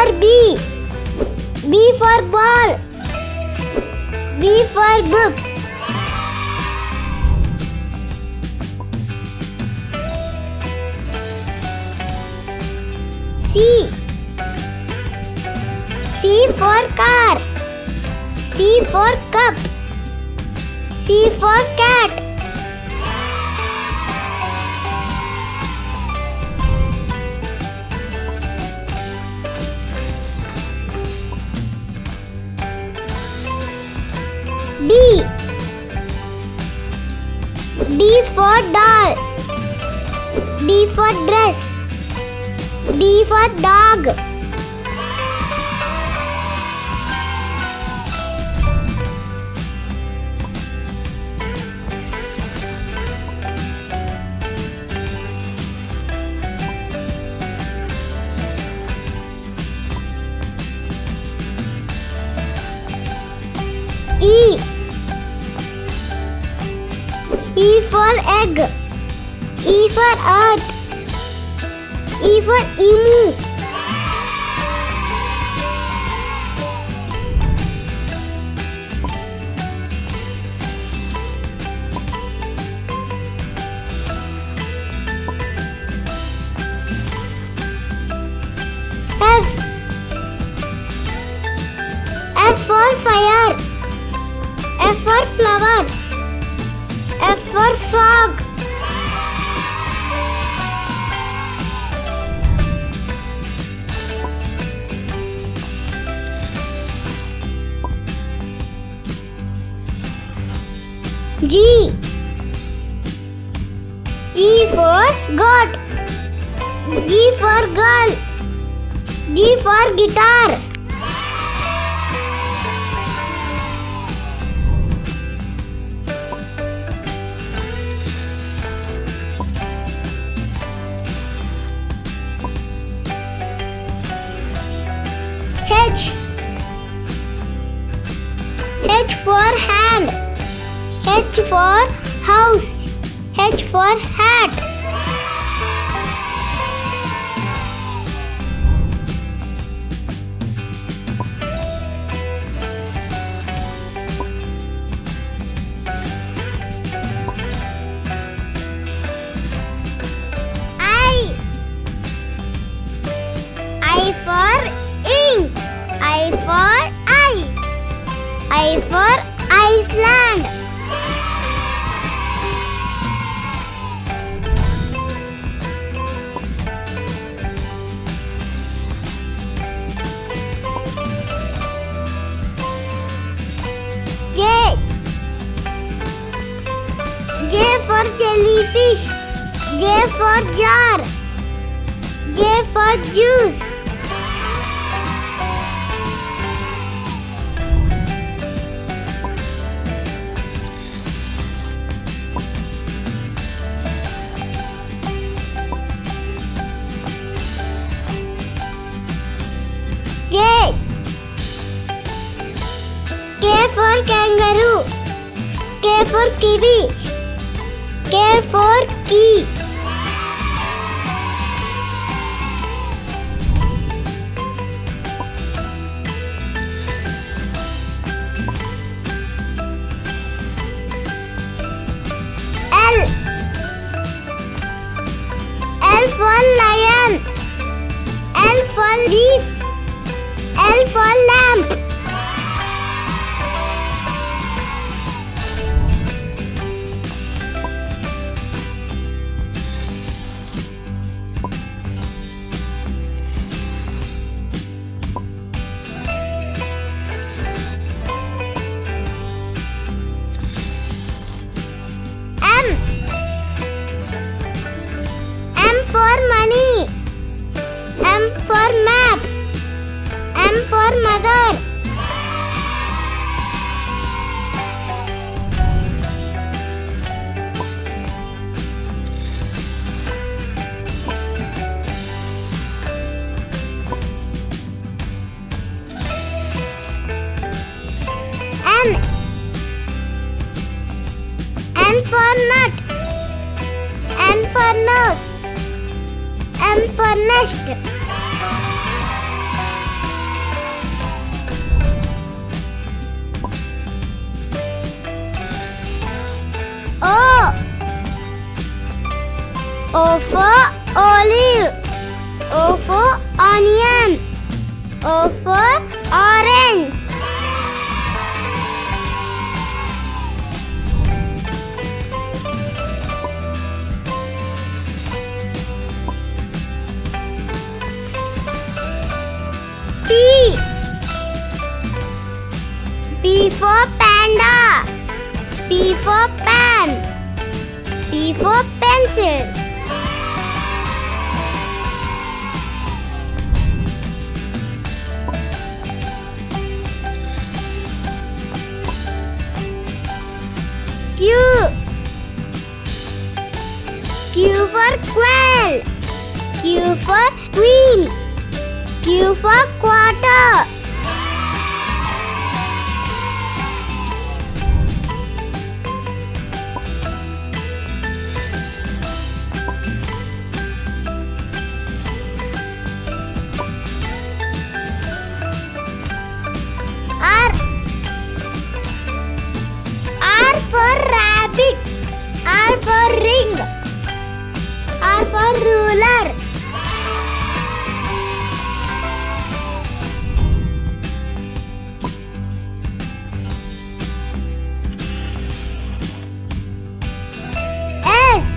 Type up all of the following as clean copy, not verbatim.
for bee. B for ball. B for book. C. C for car. C for cup. C for cat. D. D for doll. D for dress. D for dog. E. E for egg. E for earth. E for emu. F. F for fire. F for flower. F for frog. G. G for goat. G for girl. G for guitar. H. H for hand. H for house. H for hat. I for ink. I for ice. I for Iceland. J. J for jellyfish. J for jar. J for juice. K. K for kangaroo. K for kiwi. K for key. L. L for lion. L for leaf. L for lamp. M. M for money. M for map. M for mother. N. N for nut. N for nose. M for nest. O for olive. O for onion. O for orange. P. P for panda. P for pan. P for pencil. Q. Q for quail. Q for queen. Q for quarter. R. R for rabbit. R for ring. R for ruler. S.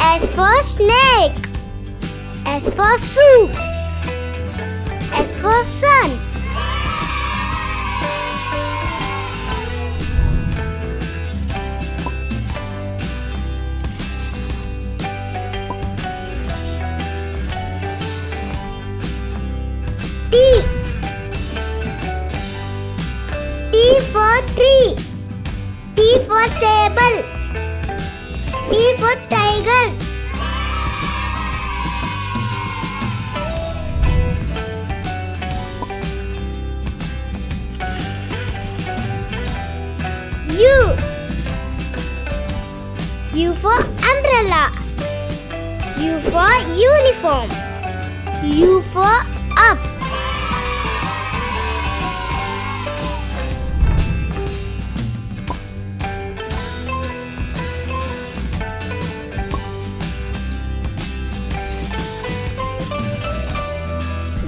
S for snake. S for soup. S for sun. T. T for tree. T for table. T for tiger. U. U for umbrella. U for uniform. U for up.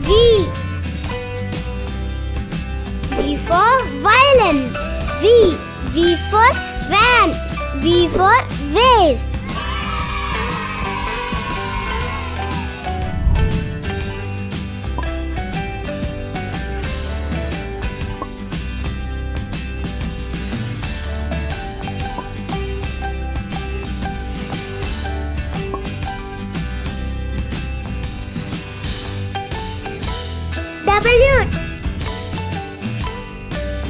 V. V for violin. V. V for van. V for vase. W.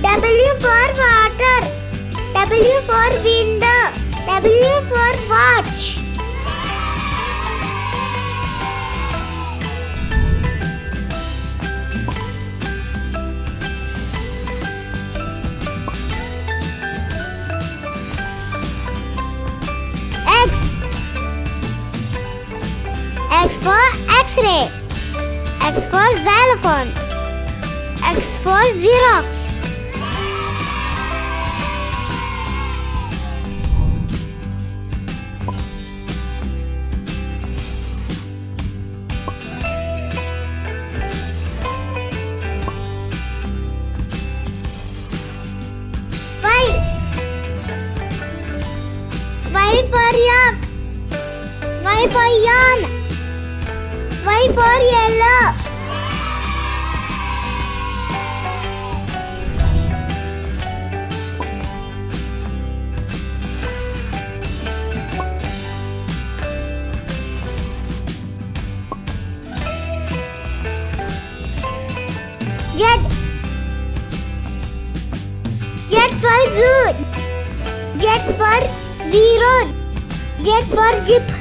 W for water. W for window. W for watch. X. X for X-ray. X for xylophone. X for Xerox. Y. Y for yak. Y for yarn. Y for yellow. Z. Z for zoo. Z for zero. Z for zip.